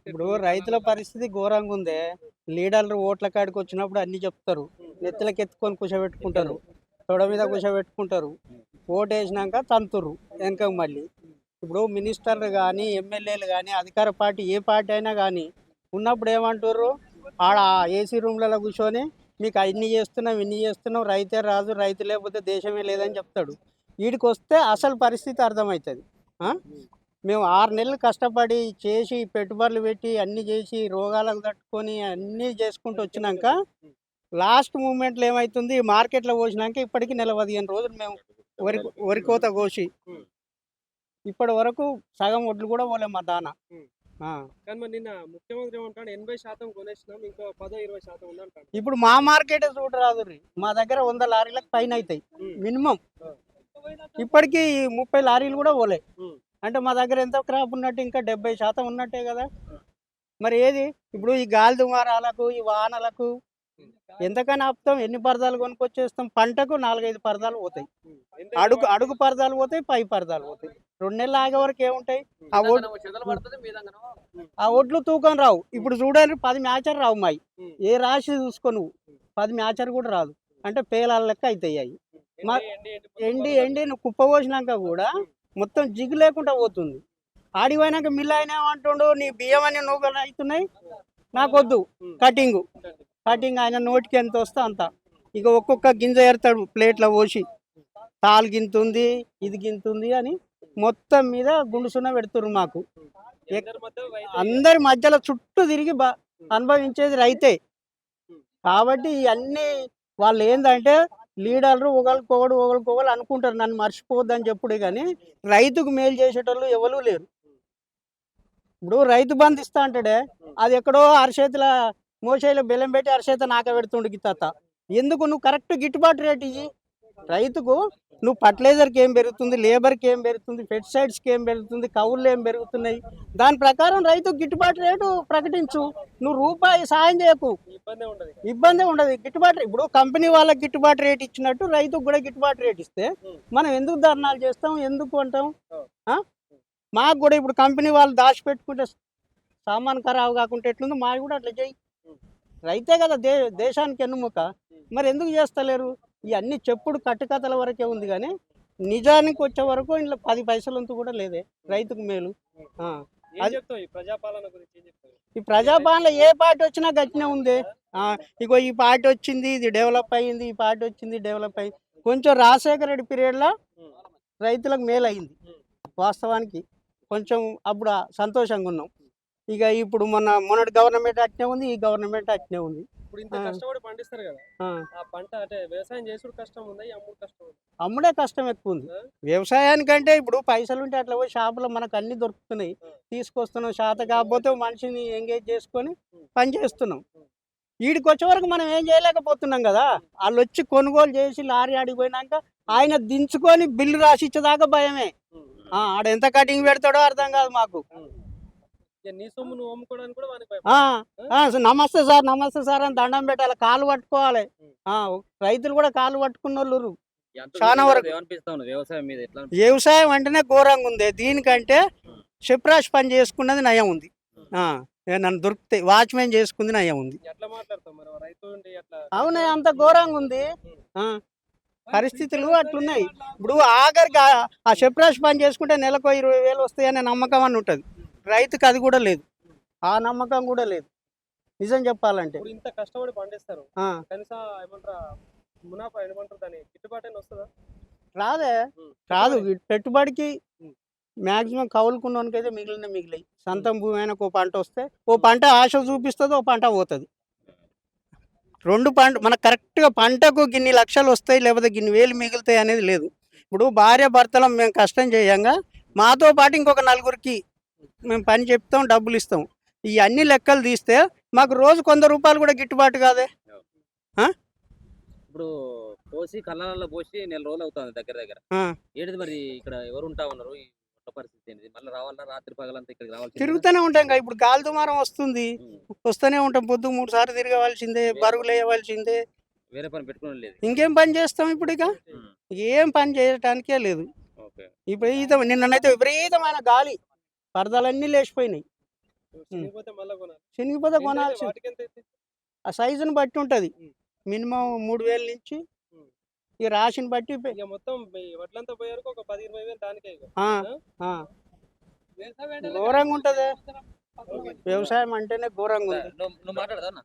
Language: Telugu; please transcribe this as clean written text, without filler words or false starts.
ఇప్పుడు రైతుల పరిస్థితి ఘోరంగా ఉంది. లీడర్లు ఓట్ల కాడికి వచ్చినప్పుడు అన్ని చెప్తారు. నెత్తిలకి ఎత్తుకొని కూర్చోబెట్టుకుంటారు, తొడ మీద కూర్చోబెట్టుకుంటారు. ఓటేసినాక తంతురు వెనక మళ్ళీ. ఇప్పుడు మినిస్టర్లు కానీ ఎమ్మెల్యేలు కానీ అధికార పార్టీ ఏ పార్టీ అయినా కానీ ఉన్నప్పుడు ఏమంటారు, ఆడ ఏసీ రూమ్లలో కూర్చొని మీకు అన్ని చేస్తున్నాం ఇన్ని చేస్తున్నాం, రైతే రాదు, రైతు లేకపోతే దేశమే లేదని చెప్తాడు. వీడికి వస్తే అసలు పరిస్థితి అర్థమవుతుంది. మేము 6 నెలలు కష్టపడి చేసి పెట్టుబడులు పెట్టి అన్నీ చేసి రోగాలకు తట్టుకొని అన్నీ చేసుకుంటూ వచ్చినాక లాస్ట్ మూమెంట్లో ఏమవుతుంది, మార్కెట్లో పోసినాక ఇప్పటికీ నెల 15 రోజులు మేము వరి కోత కోసి ఇప్పటి వరకు సగం ఒడ్లు కూడా పోలేము మా దాన. కానీ మరి నిన్న ముఖ్యమంత్రి ఏమంటాడు, 80% కొనేసినాం, ఇంకో 10-20% ఉందంటాడు. ఇప్పుడు మా మార్కెట్ చూడరాదు, మా దగ్గర 100 లారీలకు పైన అవుతాయి మినిమం. ఇప్పటికీ 30 లారీలు కూడా పోలే. అంటే మా దగ్గర ఎంత క్రాప్ ఉన్నట్టు, ఇంకా 70% ఉన్నట్టే కదా. మరి ఏది ఇప్పుడు ఈ గాలి దుమారాలకు ఈ వానలకు ఎంతకైనా ఆపుతాం? ఎన్ని పరదాలు కొనుక్కొచ్చేస్తాం? పంటకు 4-5 పరదాలు పోతాయి, అడుగు పరదాలు పోతాయి, పై పరదాలు పోతాయి. 2 నెలలు ఆగే వరకు ఏముంటాయి? ఆ ఒడ్లు తూకం రావు. ఇప్పుడు చూడండి 10 మ్యాచర్ రావు మాయి. ఏ రాశి చూసుకో నువ్వు, 10 మ్యాచర్ కూడా రాదు. అంటే పేలాల లెక్క అవుతాయి అవి. ఎండి నువ్వు కుప్ప పోసినాక కూడా మొత్తం జిగ్గు లేకుండా పోతుంది. ఆడిపోయినాక మిల్లు అయినా ఏమంటుండు, నీ బియ్యం అని నూకలు అవుతున్నాయి, నాకొద్దు కటింగ్ ఆయన నోటికి ఎంత వస్తే అంత. ఇక ఒక్కొక్క గింజ ఏరుతాడు ప్లేట్లో పోసి, తాలు గింతుంది ఇది గింతుంది అని మొత్తం మీద గుండుసున్న పెడుతున్నారు మాకు. అందరి మధ్యలో చుట్టూ తిరిగి అనుభవించేది రైతే. కాబట్టి ఇవన్నీ వాళ్ళు ఏంటంటే లీడర్లు ఒకరికొకరు అనుకుంటారు, నన్ను మర్చిపోవద్దని చెప్పుడు. కానీ రైతుకు మేలు చేసేటోళ్ళు ఎవరూ లేరు. ఇప్పుడు రైతు బంధు ఇస్తా అంటాడే, అది ఎక్కడో అరచేతుల మోసేలో బెల్లం పెట్టి అరచేత నాక పెడుతుండు గిత్త. ఎందుకు? నువ్వు కరెక్ట్ గిట్టుబాటు రేటు ఇయ్యి రైతుకు. నువ్వు ఫర్టిలైజర్కి ఏం పెరుగుతుంది, లేబర్కి ఏం పెరుగుతుంది, పెస్టిసైడ్స్కి ఏం పెరుగుతుంది, కవులు ఏం పెరుగుతున్నాయి, దాని ప్రకారం రైతుకు గిట్టుబాటు రేటు ప్రకటించు. నువ్వు రూపాయి సాయం చేయకు, ఇబ్బంది ఉండదు. గిట్టుబాటు ఇప్పుడు కంపెనీ వాళ్ళకి గిట్టుబాటు రేటు ఇచ్చినట్టు రైతుకు కూడా గిట్టుబాటు రేటు ఇస్తే మనం ఎందుకు ధర్నాలు చేస్తాం, ఎందుకు అంటాం? మాకు కూడా ఇప్పుడు కంపెనీ వాళ్ళు దాచిపెట్టుకుంటే సామాన్ ఖరాబు కాకుండా ఎట్లుందో మాకు కూడా అట్లా చేయి. రైతే కదా దేశానికి ఎన్నుముక. మరి ఎందుకు చేస్తలేరు? ఇవన్నీ చెప్పుడు కట్టుకథల వరకే ఉంది, కానీ నిజానికి వచ్చే వరకు ఇంట్లో 10 పైసలంతా కూడా లేదే రైతుకు మేలు. ఈ ప్రజాపాలన ఏ పార్టీ వచ్చినా గట్టినే ఉంది. ఇగో ఈ పార్టీ వచ్చింది ఇది డెవలప్ అయ్యింది, ఈ పార్టీ వచ్చింది డెవలప్ అయ్యింది. కొంచెం రాజశేఖర రెడ్డి పీరియడ్లో రైతులకు మేలు అయింది వాస్తవానికి. కొంచెం అప్పుడు సంతోషంగా ఉన్నాం. ఇక ఇప్పుడు మొన్నటి గవర్నమెంట్ అట్నే ఉంది, ఈ గవర్నమెంట్ అట్నే ఉంది. ఇప్పుడు ఇంత కష్టపడి పండిస్తారు కదా, ఆ పంట అంటే వ్యవసాయం చేసుడు కష్టం ఉంది, అమ్ముడు కష్టం ఉంది. అమ్ముడే కష్టం ఎక్కువ ఉంది. వ్యవసాయానికంటే ఇప్పుడు పైసలు ఉంటే అట్లా పోయి షాపులో మనకు అన్ని దొరుకుతున్నాయి, తీసుకొస్తున్నాం. శాత కాకపోతే మనిషిని ఎంగేజ్ చేసుకొని పని చేస్తున్నాం. వీడికి వచ్చే వరకు మనం ఏం చేయలేకపోతున్నాం కదా. వాళ్ళు వచ్చి కొనుగోలు చేసి లారీ ఆడిపోయినాక ఆయన దించుకొని బిల్లు రాసి ఇచ్చేదాకా భయమే. ఆడ ఎంత కటింగ్ పెడతాడో అర్థం కాదు మాకు. నమస్తే సార్ అని దండం పెట్టాలి, కాలు పట్టుకోవాలి. రైతులు కూడా కాలు పట్టుకున్న వాళ్ళు చాలా వరకు. వ్యవసాయం అంటేనే ఘోరంగా ఉంది. దీనికంటే చెప్రాష్ పని చేసుకున్నది నయం ఉంది. నన్ను దొరికితే వాచ్మెన్ చేసుకుంది నయం ఉంది. అవునే, అంత ఘోరంగా ఉంది. పరిస్థితులు అట్లున్నాయి. ఇప్పుడు ఆఖరికి ఆ చెప్రాష్ పని చేసుకుంటే నెలకు 20,000 వస్తాయనే నమ్మకం అని ఉంటుంది. రైతుకి అది కూడా లేదు, ఆ నమ్మకం కూడా లేదు నిజం చెప్పాలంటే. ఇంత కష్టపడి పండిస్తారు, కనీసం మునాఫా ఏమంటారు, దాని గిట్టుబాటు అయినా వస్తుందా? రాదు. పెట్టుబడికి మ్యాక్సిమం కౌలుకున్నోనికి అయితే మిగిలాయి. సొంతం భూమి అయినా ఒక పంట వస్తే, ఓ పంట ఆశ చూపిస్తుంది, ఓ పంట పోతుంది. 2 పంట మనకు కరెక్ట్గా పంటకు గిన్ని లక్షలు వస్తాయి లేకపోతే గిన్ని వేలు మిగులుతాయి అనేది లేదు. ఇప్పుడు భార్య భర్తలం మేము కష్టం చేయంగా మాతో పాటు ఇంకొక 4గురికి మేము పని చెప్తాం, డబ్బులు ఇస్తాం. ఈ అన్ని లెక్కలు తీస్తే మాకు రోజు 100 రూపాయలు కూడా గిట్టుబాటు కాదే. ఇప్పుడు పోసి కళ్ళల్లో పోసి నెల రోజులు అవుతుంది దగ్గర. ఏంటిది మరి ఇక్కడ ఎవరు ఉంటా ఉన్నారు? పరిస్థితి ఏంటి? మళ్ళీ రావాలా? రాత్రి పగలంతా ఇక్కడికి రావాలి? తిరుగుతూనే ఉంటాం కదా. ఇప్పుడు గాలి దుమారం వస్తుంది, వస్తూనే ఉంటాం. పొద్దు 3 సార్లు తిరగవలసిందే, బరుగులు వేయవలసిందే. వేరే పని పెట్టుకోవడం లేదు. ఇంకేం పని చేస్తాం ఇప్పుడు? ఇక ఏం పని చేయటానికే లేదు. విపరీతం నిన్ననైతే విపరీతమైన గాలి, పరదాలన్నీ లేచిపోయినాయి. చినిగిపోతే మళ్ళా కొనాలి. చినిగిపోతే ఎంత అయితే కొనాల్సి వాటికి ఎంత అయితే? ఆ సైజుని బట్టి ఉంటుంది. ఉమ్. మినిమం 3,000 నుంచి ఉమ్. ఈ రాశిని బట్టి ఇక మొత్తం ఈ వడ్లంతా పోయే వరకు ఒక 10-20 వేలు దానికే ఇక. ఆ, ఆ? ఆ. ఘోరంగా ఉంటుంది. ఓకే. వ్యవసాయం అంటేనే ఘోరంగా ఉంది. నువ్వు మాట్లాడదా అన్న?